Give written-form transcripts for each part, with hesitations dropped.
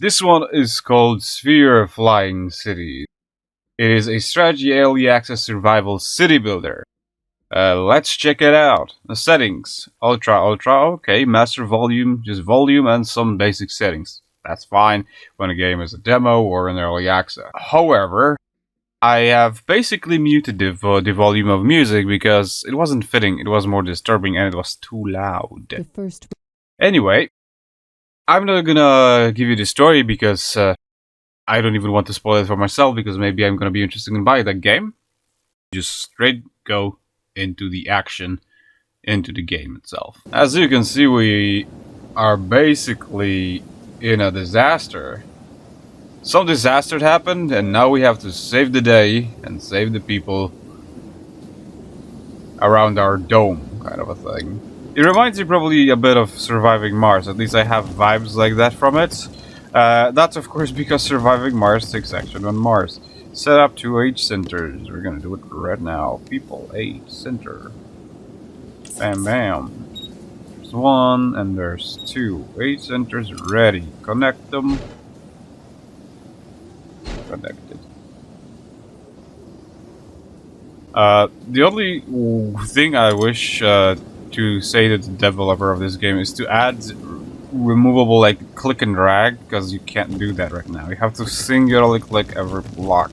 This one is called Sphere Flying City. It is a strategy early access survival city builder. Let's check it out. The settings. Ultra, okay. Master volume, just volume and some basic settings. That's fine when a game is a demo or an early access. However, I have basically muted the volume of music because it wasn't fitting, it was more disturbing and it was too loud. Anyway, I'm not gonna give you the story because I don't even want to spoil it for myself because maybe I'm gonna be interested in buying that game. Just straight go into the action, into the game itself. As you can see, we are basically in a disaster. Some disaster happened and now we have to save the day and save the people around our dome, kind of a thing. It reminds me probably a bit of Surviving Mars, at least I have vibes like that from it. That's of course because Surviving Mars takes action on Mars. Set up 2 H centers. We're gonna do it right now. People, H center. Bam bam. There's 1 and there's 2. H centers ready. Connect them. Connected. The only thing I wish to say to the developer of this game is to add removable like click and drag, because you can't do that right now. You have to singularly click every block.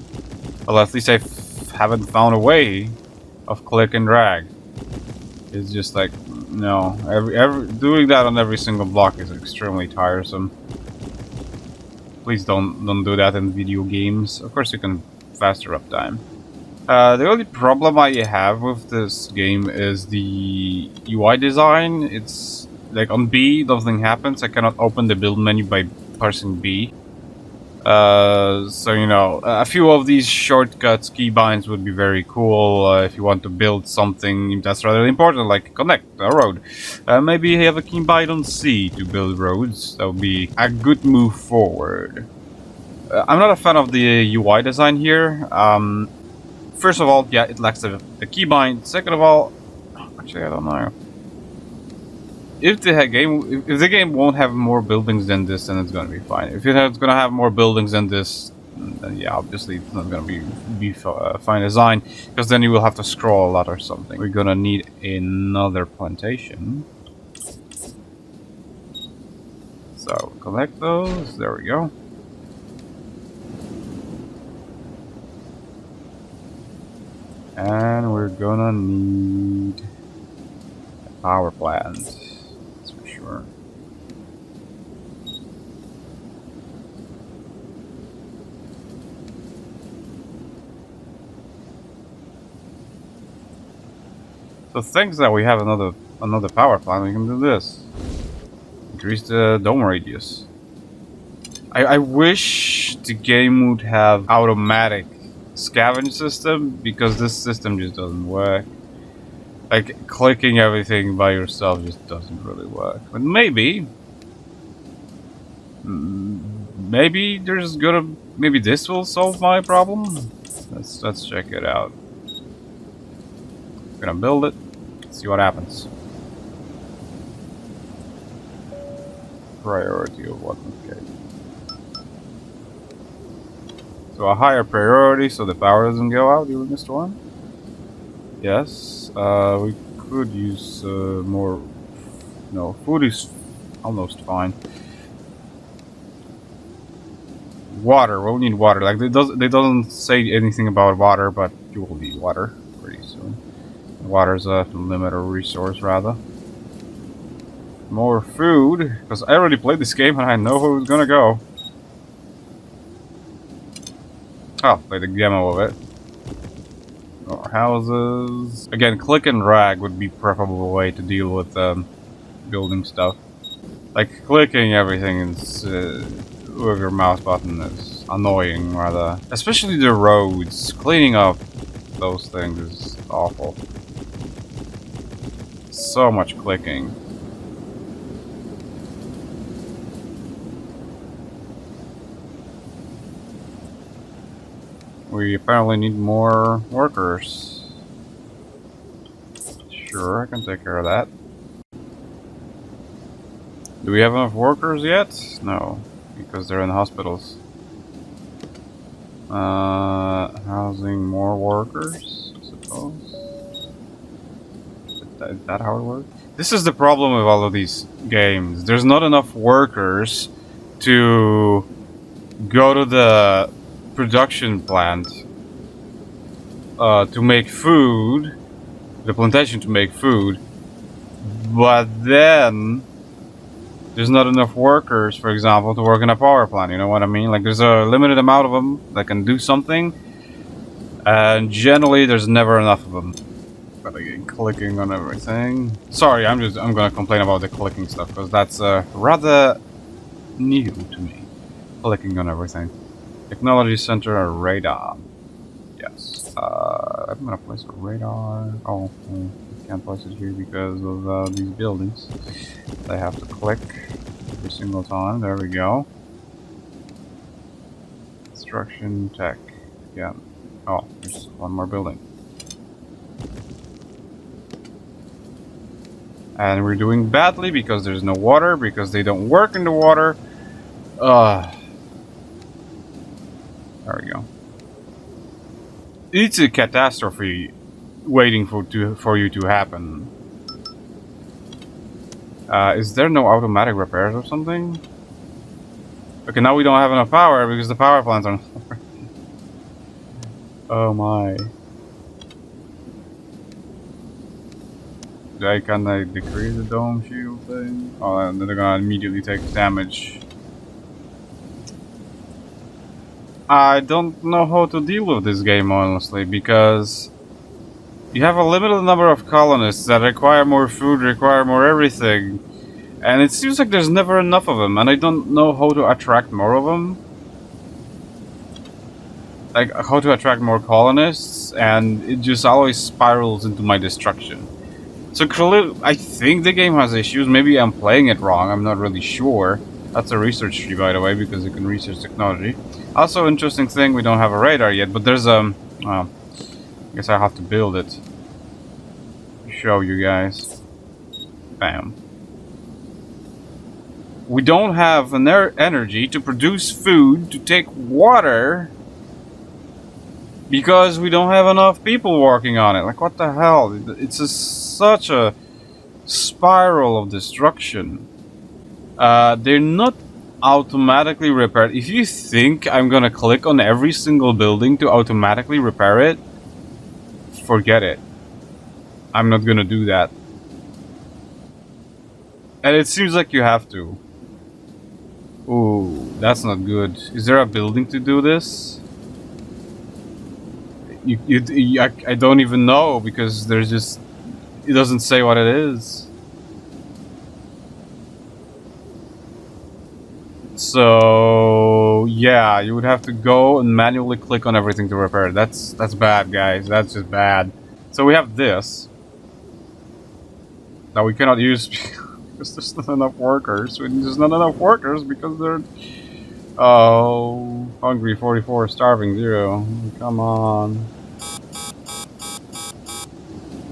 Well, at least I haven't found a way of click and drag. It's just like, no, every doing that on every single block is extremely tiresome. Please don't do that in video games. Of course you can faster uptime. The only problem I have with this game is the UI design. It's like on B, nothing happens. I cannot open the build menu by pressing B. So you know, a few of these shortcuts, keybinds would be very cool if you want to build something that's rather important, like connect a road. Maybe have a keybind on C to build roads. That would be a good move forward. I'm not a fan of the UI design here. First of all, yeah, it lacks the keybind. Second of all, actually, I don't know. If the game won't have more buildings than this, then it's gonna be fine. If it's gonna have more buildings than this, then yeah, obviously it's not gonna be fine design, because then you will have to scroll a lot or something. We're gonna need another plantation. So collect those. There we go. And we're gonna need a power plant, that's for sure. So thanks that we have another power plant, we can do this. Increase the dome radius. I wish the game would have automatic scavenge system, because this system just doesn't work. Like, clicking everything by yourself just doesn't really work. But maybe maybe this will solve my problem. Let's check it out. I'm gonna build it, see what happens. Priority of what? Okay. So a higher priority so the power doesn't go out during the storm? Yes. We could use more... No, food is almost fine. Water, we'll need water. Like, they doesn't say anything about water, but you will need water pretty soon. Water is a limited resource, rather. More food, because I already played this game and I know who's gonna go. Oh, play the demo of it. More houses. Again, click and drag would be a preferable way to deal with building stuff. Like, clicking everything is, with your mouse button is annoying, rather. Especially the roads. Cleaning up those things is awful. So much clicking. We apparently need more workers. Sure, I can take care of that. Do we have enough workers yet? No. because they're in hospitals. Housing more workers, I suppose. Is that how it works? This is the problem with all of these games. There's not enough workers to go to the production plant to make food, the plantation to make food, but then there's not enough workers, for example, to work in a power plant. You know what I mean? Like, there's a limited amount of them that can do something, and generally there's never enough of them. But again, clicking on everything. Sorry, I'm gonna complain about the clicking stuff because that's rather new to me. Clicking on everything. Technology center or radar. Yes. I'm gonna place a radar. Oh, I can't place it here because of these buildings. I have to click every single time. There we go. Construction tech. Yeah. Oh, there's one more building. And we're doing badly because there's no water, because they don't work in the water. There we go. It's a catastrophe waiting for you to happen. Is there no automatic repairs or something? Okay, now we don't have enough power because the power plants are not working. Oh my. Can I decrease the dome shield thing? Oh, and then they're gonna immediately take damage. I don't know how to deal with this game, honestly, because you have a limited number of colonists that require more food, require more everything, and it seems like there's never enough of them, and I don't know how to attract more of them. Like, how to attract more colonists, and it just always spirals into my destruction. So clearly, I think the game has issues. Maybe I'm playing it wrong. I'm not really sure. That's a research tree, by the way, because you can research technology. Also, interesting thing, we don't have a radar yet, but there's well, I guess I have to build it. Show you guys. Bam. We don't have energy to produce food, to take water, because we don't have enough people working on it. Like, what the hell? It's such a spiral of destruction. They're not automatically repaired. If you think I'm gonna click on every single building to automatically repair it, forget it. I'm not gonna do that. And it seems like you have to. Ooh, that's not good. Is there a building to do this? I don't even know because there's just... It doesn't say what it is. So yeah, you would have to go and manually click on everything to repair it. That's bad, guys. That's just bad. So we have this. Now we cannot use because there's not enough workers. There's not enough workers because they're... Oh, hungry 44, starving 0. Come on.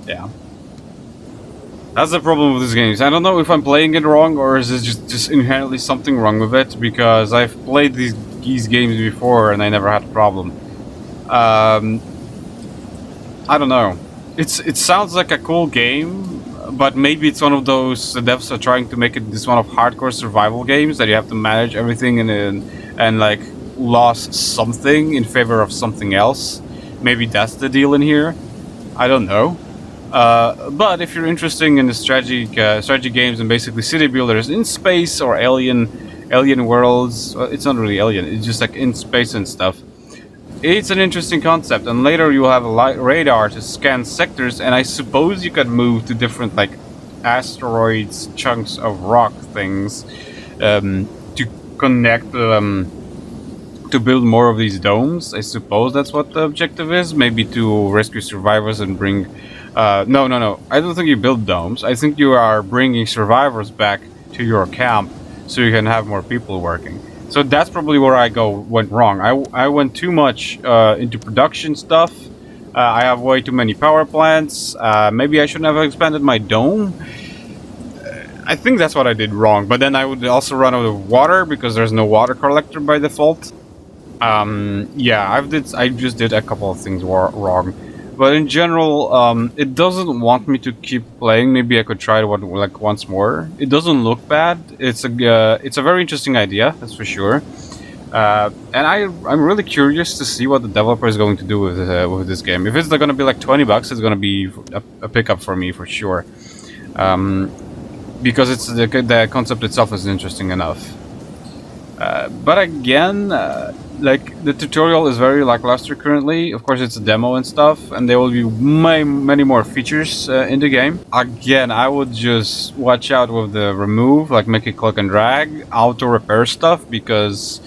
Yeah. That's the problem with these games. I don't know if I'm playing it wrong or is it just inherently something wrong with it, because I've played these games before and I never had a problem. I don't know. It sounds like a cool game, but maybe it's one of those... The devs are trying to make it this one of hardcore survival games that you have to manage everything and like lose something in favor of something else. Maybe that's the deal in here. I don't know. But if you're interested in the strategy games and basically city builders in space or alien worlds, well, it's not really alien. It's just like in space and stuff. It's an interesting concept, and later you'll have a radar to scan sectors, and I suppose you could move to different like asteroids, chunks of rock things, to connect to build more of these domes. I suppose that's what the objective is. Maybe to rescue survivors and bring... No. I don't think you build domes. I think you are bringing survivors back to your camp so you can have more people working. So that's probably where I went wrong. I went too much into production stuff. I have way too many power plants. Maybe I shouldn't have expanded my dome. I think that's what I did wrong, but then I would also run out of water because there's no water collector by default. Yeah, I just did a couple of things wrong, but in general, it doesn't want me to keep playing. Maybe I could try it like once more. It doesn't look bad. It's a very interesting idea, that's for sure. And I'm really curious to see what the developer is going to do with this game. If it's going to be like $20, it's going to be a pickup for me for sure. Because it's the concept itself is interesting enough. But again, like the tutorial is very lackluster currently. Of course, it's a demo and stuff, and there will be many more features in the game. Again, I would just watch out with the remove, like make it click and drag, auto repair stuff, because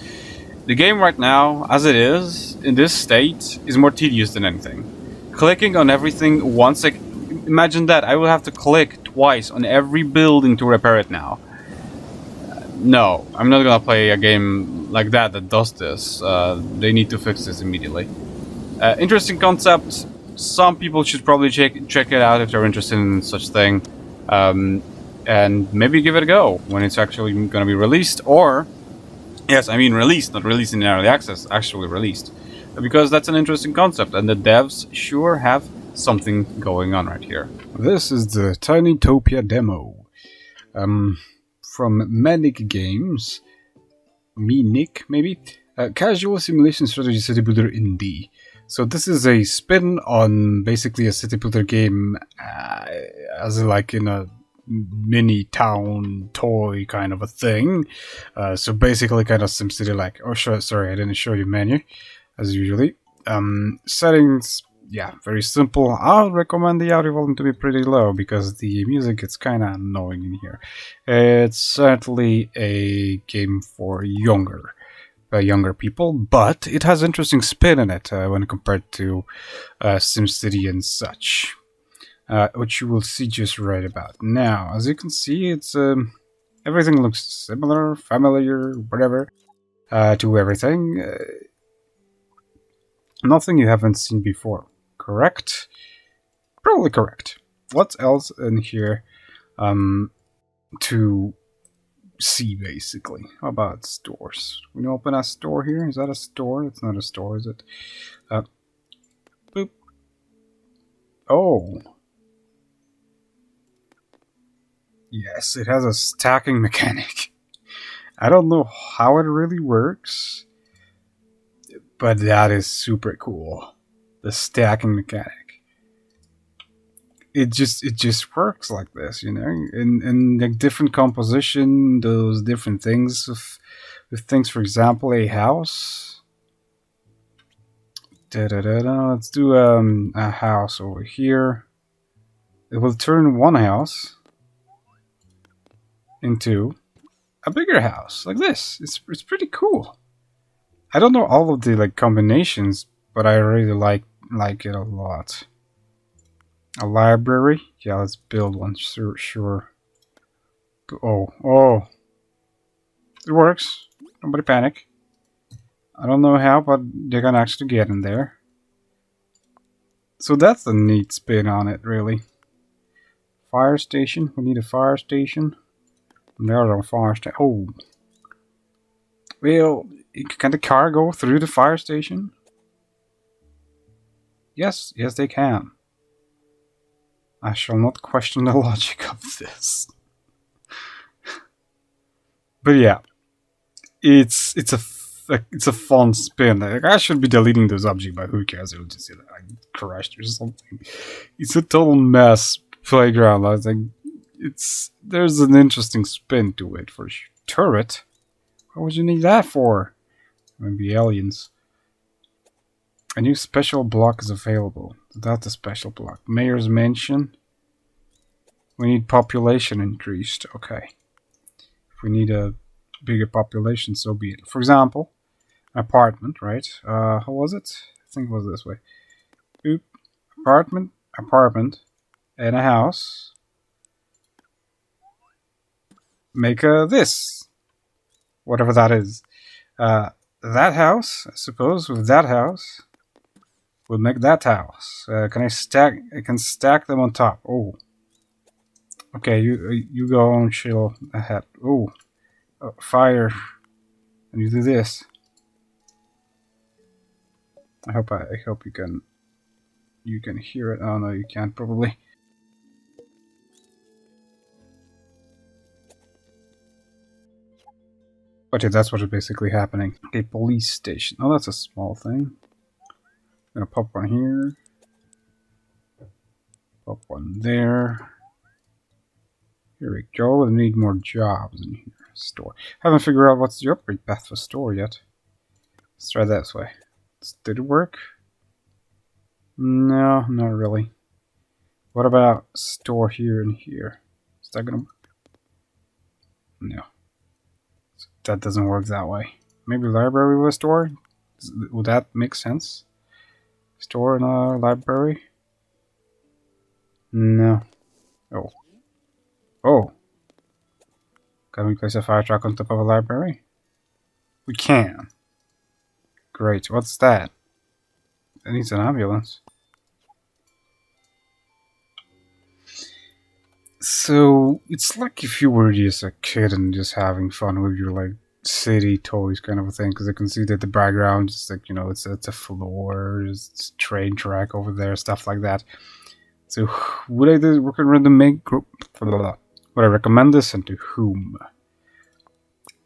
the game right now, as it is in this state, is more tedious than anything. Clicking on everything once, like imagine that I will have to click twice on every building to repair it now. No, I'm not gonna play a game like that does this. They need to fix this immediately. Interesting concept. Some people should probably check it out if they're interested in such thing, and maybe give it a go when it's actually gonna be released. Or, yes, I mean released, not released in early access. Actually released, because that's an interesting concept, and the devs sure have something going on right here. This is the Tinytopia demo. From Manic Games, Nick maybe, casual simulation strategy city builder indie. So this is a spin on basically a city builder game, as like in a mini town toy kind of a thing. So basically kind of SimCity like. Oh, sorry, I didn't show you menu as usually. Settings. Yeah, very simple. I'll recommend the audio volume to be pretty low because the music gets kind of annoying in here. It's certainly a game for younger people, but it has interesting spin in it when compared to SimCity and such, which you will see just right about now. As you can see, it's everything looks similar, familiar, whatever, to everything. Nothing you haven't seen before. Correct? Probably correct. What else in here to see, basically? How about stores? When you open a store here, is that a store? It's not a store, is it? Boop. Oh. Yes, it has a stacking mechanic. I don't know how it really works, but that is super cool. The stacking mechanic. It just works like this, you know, in like different composition, those different things with things. For example, a house. Let's do a house over here. It will turn one house into a bigger house like this. It's pretty cool. I don't know all of the like combinations, but I really like it a lot. A library? Yeah, let's build one. Sure. Oh. It works. Nobody panic. I don't know how, but they're gonna actually get in there. So that's a neat spin on it, really. Fire station. We need a fire station. There's a fire station. Oh. Well, can the car go through the fire station? Yes, they can. I shall not question the logic of this. But yeah, it's a fun spin. Like, I should be deleting those objects, but who cares? It'll just say that I crashed or something. It's a total mess playground. I was like, there's an interesting spin to it for sure. Turret. What would you need that for? Maybe aliens. A new special block is available. That's a special block. Mayor's Mansion. We need population increased. Okay. If we need a bigger population, so be it. For example, an apartment, right? How was it? I think it was this way. Oop. Apartment, and a house. Make this. Whatever that is. That house, I suppose, with that house. We'll make that house. Can I stack? I can stack them on top. Oh, Okay, you go on, chill ahead. Oh, fire! And you do this. I hope you can hear it. Oh no, you can't probably. But yeah, that's what is basically happening. Okay, police station. Oh, that's a small thing. I'm gonna pop one here. Pop one there. Here we go. We need more jobs in here. Store. Haven't figured out what's the upgrade path for store yet. Let's try this way. Did it work? No, not really. What about store here and here? Is that gonna work? No. That doesn't work that way. Maybe library with a store? Would that make sense? Store in a library? No. Oh. Oh. Can we place a fire truck on top of a library? We can. Great. What's that? It needs an ambulance. So it's like if you were just a kid and just having fun with your like city toys kind of a thing, because I can see that the background is like, you know, it's a floor, it's a train track over there, stuff like that. So would I recommend group? Would I recommend this and to whom?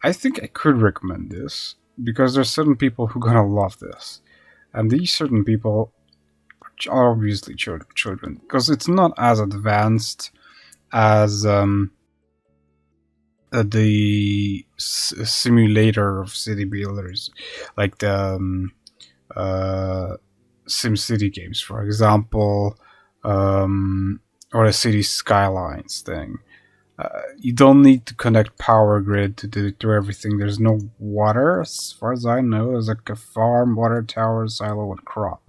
I think I could recommend this because there's certain people who are gonna love this, and these certain people are obviously children because it's not as advanced as the simulator of city builders, like the SimCity games, for example, or the City Skylines thing. You don't need to connect power grid to everything. There's no water, as far as I know. There's like a farm, water tower, silo, and crop.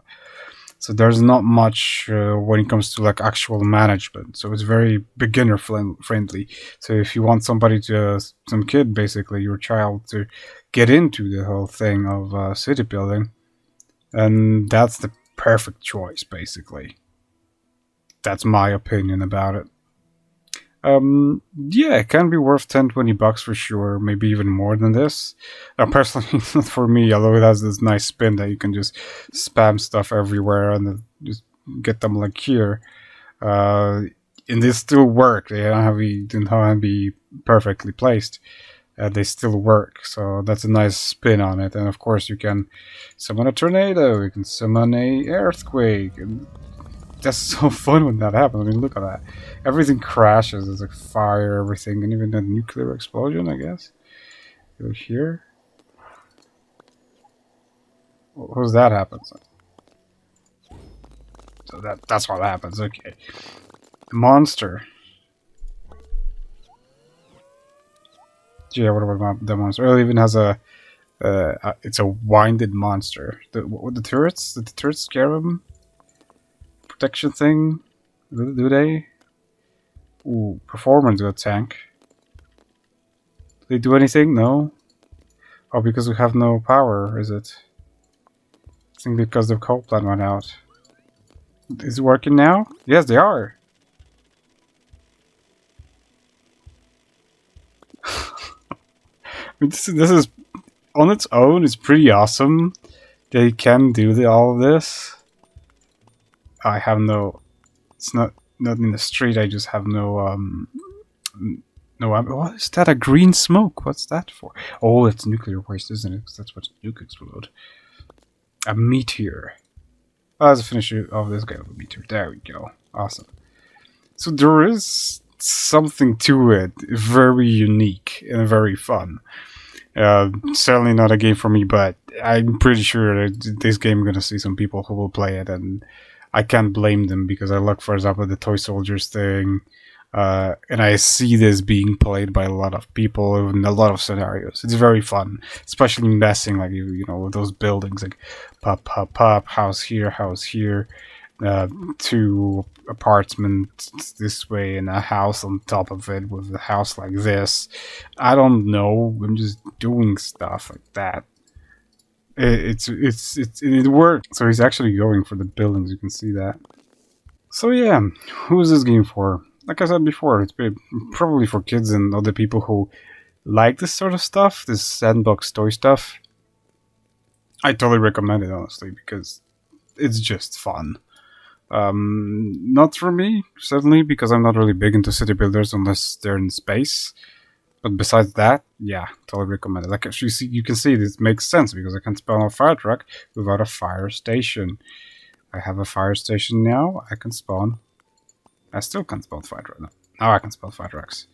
So there's not much when it comes to like actual management. So it's very beginner friendly. So if you want somebody to, some kid basically, your child to get into the whole thing of city building, and that's the perfect choice basically. That's my opinion about it. Yeah, it can be worth 10-20 bucks for sure, maybe even more than this. Personally, not for me, although it has this nice spin that you can just spam stuff everywhere and then just get them like here. Uh, and they still work. Don't have to be perfectly placed. They still work, so that's a nice spin on it. And of course, you can summon a tornado, you can summon a earthquake, and that's so fun when that happens. I mean, look at that. Everything crashes. There's like fire, everything, and even a nuclear explosion, I guess. Go here. Who's that happens? So that's what happens. Okay. The monster. Yeah, what about the monster? Oh, it even has a. It's a winded monster. The turrets? Did the turrets scare him? Protection thing? Do they? Ooh, performance got tank. Do they do anything? No. Oh, because we have no power, is it? I think because the coal plant went out. Is it working now? Yes, they are. I mean, this is on its own. It's pretty awesome. They can do all of this. I have no. It's not in the street. I just have no no. What is that? A green smoke? What's that for? Oh, it's nuclear waste, isn't it? Because that's what nuke explode. A meteor. Oh, that's a finish of this guy with a meteor. There we go. Awesome. So there is something to it, very unique and very fun. Certainly not a game for me, but I'm pretty sure that this game I'm gonna see some people who will play it, and I can't blame them because I look, for example, the Toy Soldiers thing, and I see this being played by a lot of people in a lot of scenarios. It's very fun, especially messing like you know with those buildings, like pop, pop, pop, house here, two apartments this way and a house on top of it with a house like this. I don't know. I'm just doing stuff like that. It worked. So he's actually going for the buildings. You can see that. So yeah, who is this game for? like I said before, probably for kids and other people who like this sort of stuff, this sandbox toy stuff. I totally recommend it, honestly, because it's just fun. Not for me, certainly, because I'm not really big into city builders unless they're in space. But besides that, yeah, totally recommend it. Like, actually, you can see this makes sense because I can spawn a fire truck without a fire station. I have a fire station now. I can spawn. I still can't spawn fire truck. No. Now I can spawn fire trucks.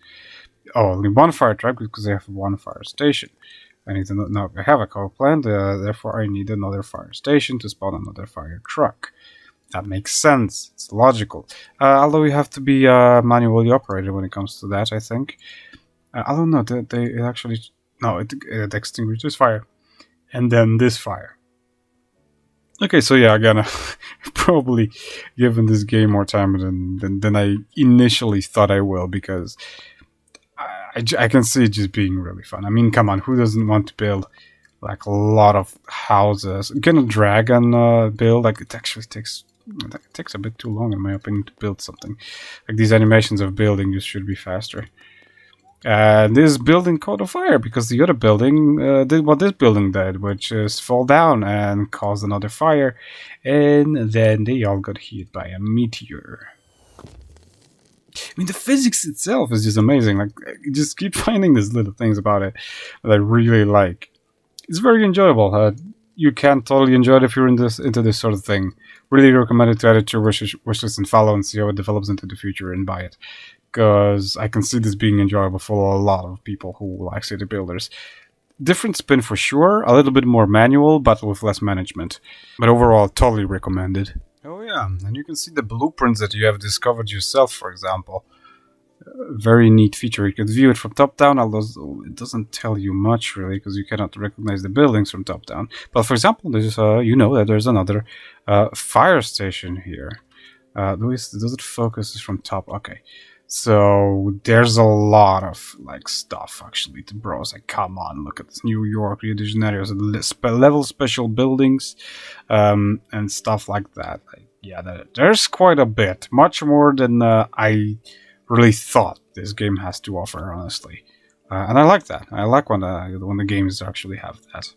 Oh, only one fire truck because I have one fire station. I need to know I have a coal plant, therefore I need another fire station to spawn another fire truck. That makes sense. It's logical. Although you have to be manually operated when it comes to that, I think. I don't know. It actually it extinguishes fire, and then this fire. Okay, so yeah, again, probably given this game more time than I initially thought I will, because I can see it just being really fun. I mean, come on, who doesn't want to build like a lot of houses? Can a dragon build? Like it actually takes a bit too long, in my opinion, to build something. Like these animations of building just should be faster. This building caught on fire because the other building did what this building did, which is fall down and cause another fire, and then they all got hit by a meteor. I mean, the physics itself is just amazing. Like, you just keep finding these little things about it that I really like. It's very enjoyable. You can totally enjoy it if you're into this sort of thing. Really recommend it to add it to your wish list and follow and see how it develops into the future and buy it. Because I can see this being enjoyable for a lot of people who like city builders. Different spin for sure, a little bit more manual, but with less management. But overall, totally recommended. Oh yeah, and you can see the blueprints that you have discovered yourself, for example. Very neat feature. You can view it from top down, although it doesn't tell you much really, because you cannot recognize the buildings from top down. But for example, there's you know that there's another fire station here. Does it focus from top? Okay. So there's a lot of like stuff actually to browse. Like, come on, look at this: New York, Rio de Janeiro, level special buildings, and stuff like that. Like, yeah, there's quite a bit, much more than I really thought this game has to offer, honestly. And I like that. I like when the games actually have that.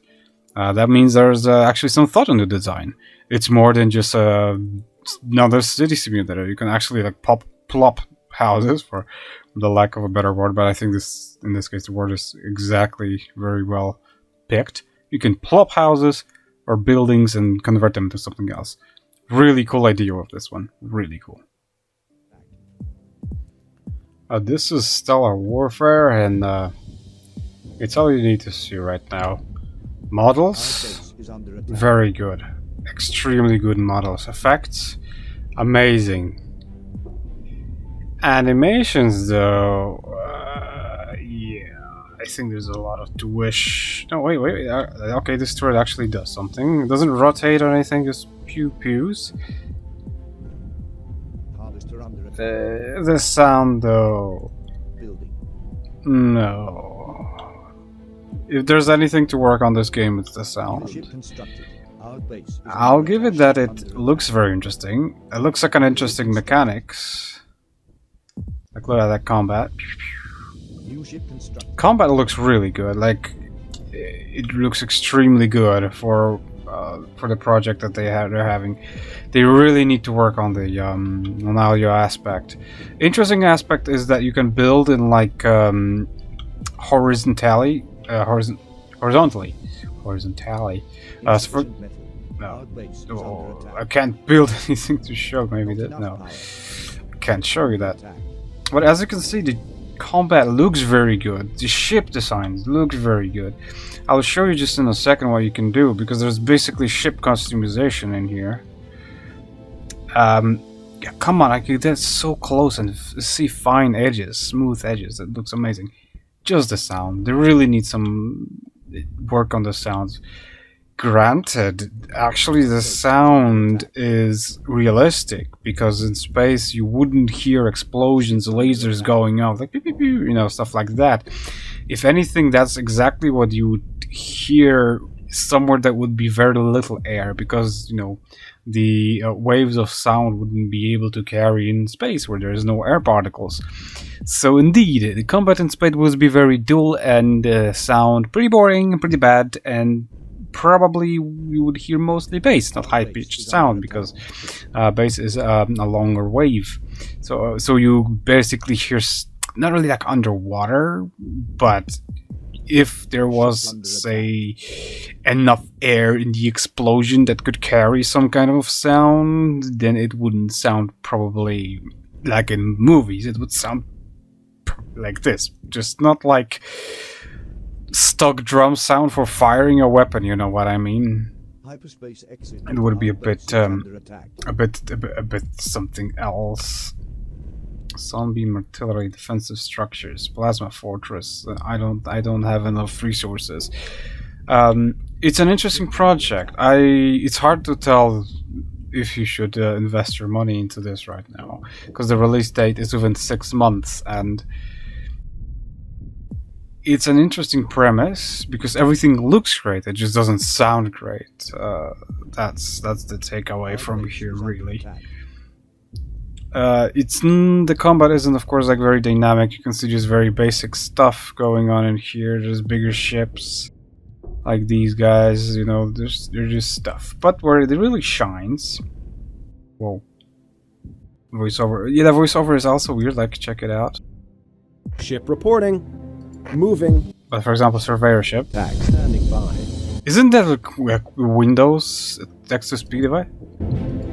That means there's actually some thought in the design. It's more than just another city simulator. You can actually like plop houses, for the lack of a better word, but I think in this case the word is exactly very well picked. You can plop houses or buildings and convert them into something else. Really cool idea of this one. Really cool. This is Stellar Warfare, and it's all you need to see right now. Models, very good. Extremely good models. Effects, amazing. Animations, though, yeah, I think there's a lot of to wish. No, wait, okay, this turret actually does something. It doesn't rotate or anything, just pew-pews. The sound, though, no. If there's anything to work on this game, it's the sound. I'll give it that it looks very interesting. It looks like an interesting mechanics. Like, look at that combat. Combat looks really good. Like, it looks extremely good for the project that they're having. They really need to work on the on audio aspect. Interesting aspect is that you can build in like horizontally. So for, no, I can't build anything to show. Maybe that no, I can't show you that. But as you can see, the combat looks very good. The ship designs look very good. I'll show you just in a second what you can do, because there's basically ship customization in here. Yeah, come on, I can get so close and see fine edges, smooth edges. It looks amazing. Just the sound. They really need some work on the sounds. Granted, actually the sound is realistic, because in space you wouldn't hear explosions, lasers going off, like pew, pew, pew, you know, stuff like that. If anything, that's exactly what you would hear somewhere that would be very little air, because the waves of sound wouldn't be able to carry in space where there is no air particles. So indeed, the combat in space would be very dull and sound pretty boring and pretty bad, and probably we would hear mostly bass, not high-pitched sound, because bass is a longer wave. So you basically hear not really like underwater, but if there was, say, enough air in the explosion that could carry some kind of sound, then it wouldn't sound probably like in movies. It would sound like this, just not like stock drum sound for firing a weapon. You know what I mean? It would be a bit something else. Sunbeam artillery, defensive structures, plasma fortress. I don't have enough resources. It's an interesting project. It's hard to tell if you should invest your money into this right now, because the release date is within 6 months, and it's an interesting premise because everything looks great. It just doesn't sound great. That's the takeaway from here, really. The combat isn't, of course, like very dynamic. You can see just very basic stuff going on in here. There's bigger ships, like these guys. They're just stuff. But where it really shines, whoa, voiceover. Yeah, the voiceover is also weird. Like, check it out. Ship reporting, moving. But for example, surveyor ship. Tag standing by. Isn't that like Windows text-to-speech device?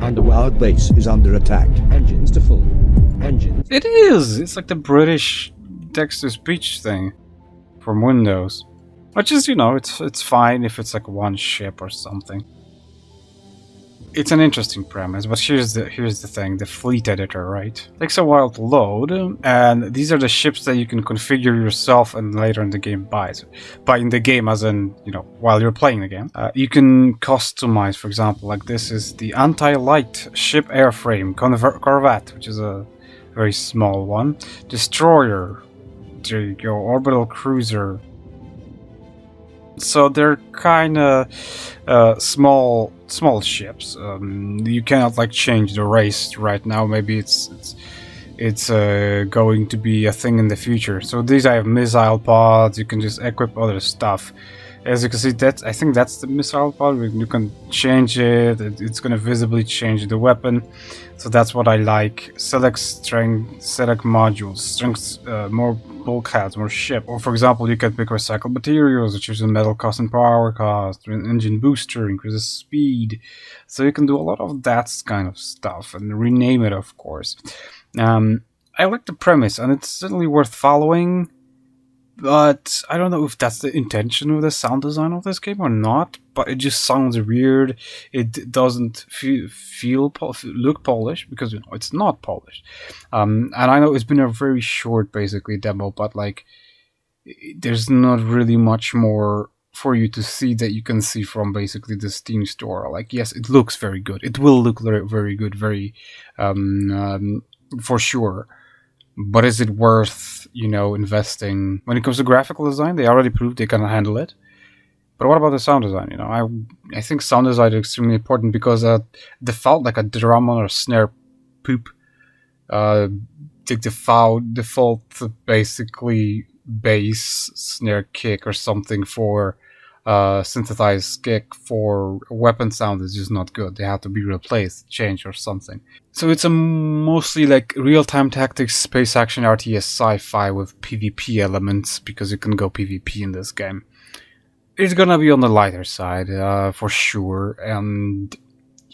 Our base is under attack. Engines to full. Engines. It is! It's like the British text-to-speech thing from Windows. Which is, it's fine if it's like one ship or something. It's an interesting premise, but here's the thing, the fleet editor, right? Takes a while to load, and these are the ships that you can configure yourself and later in the game buy. Buy in the game as in, while you're playing the game. You can customize, for example, like this is the anti-light ship airframe, Corvette, which is a very small one. Destroyer, there you go, orbital cruiser. So they're kind of small ships. You cannot like change the race right now. Maybe it's going to be a thing in the future. So these I have missile pods. You can just equip other stuff. As you can see, I think that's the missile pod. You can change it. It's going to visibly change the weapon. So that's what I like. Select strength, select modules, strength, more bulkheads, more ship. Or for example, you can pick recycled materials, which is a metal cost and power cost, an engine booster, increases speed. So you can do a lot of that kind of stuff and rename it, of course. I like the premise, and it's certainly worth following. But I don't know if that's the intention of the sound design of this game or not. But it just sounds weird. It doesn't look polished because it's not polished. And I know it's been a very short, basically, demo. But like, there's not really much more for you to see that you can see from basically the Steam store. Like, yes, it looks very good. It will look very good, very for sure. But is it worth, investing? When it comes to graphical design, they already proved they can handle it. But what about the sound design? I think sound design is extremely important because default, like a drum or a snare poop, take default basically bass, snare kick or something for synthesized kick for weapon sound is just not good. They have to be replaced, changed or something. So it's a mostly like real-time tactics, space action, RTS, sci-fi with PvP elements because you can go PvP in this game. It's gonna be on the lighter side for sure, and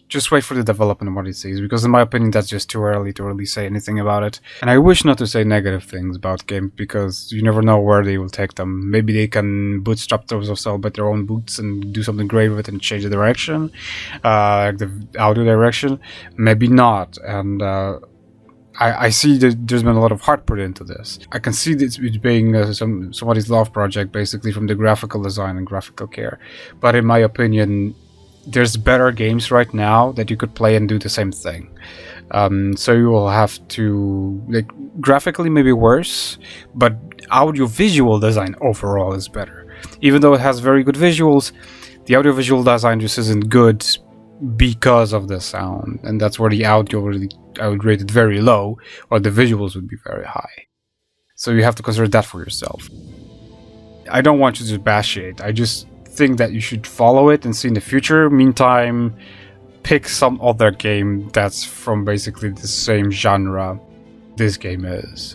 just wait for the development of what it says, because in my opinion that's just too early to really say anything about it. And I wish not to say negative things about games, because you never know where they will take them. Maybe they can bootstrap themselves with their own boots and do something great with it and change the direction, like the audio direction. Maybe not, and I see that there's been a lot of heart put into this. I can see this being somebody's love project, basically, from the graphical design and graphical care. But in my opinion, there's better games right now that you could play and do the same thing. So you will have to, like, graphically maybe worse, but audio visual design overall is better. Even though it has very good visuals, the audiovisual design just isn't good because of the sound, and that's where the audio really, I would rate it very low, or the visuals would be very high. So you have to consider that for yourself. I don't want you to bash it. I just think that you should follow it and see in the future. Meantime, pick some other game that's from basically the same genre this game is.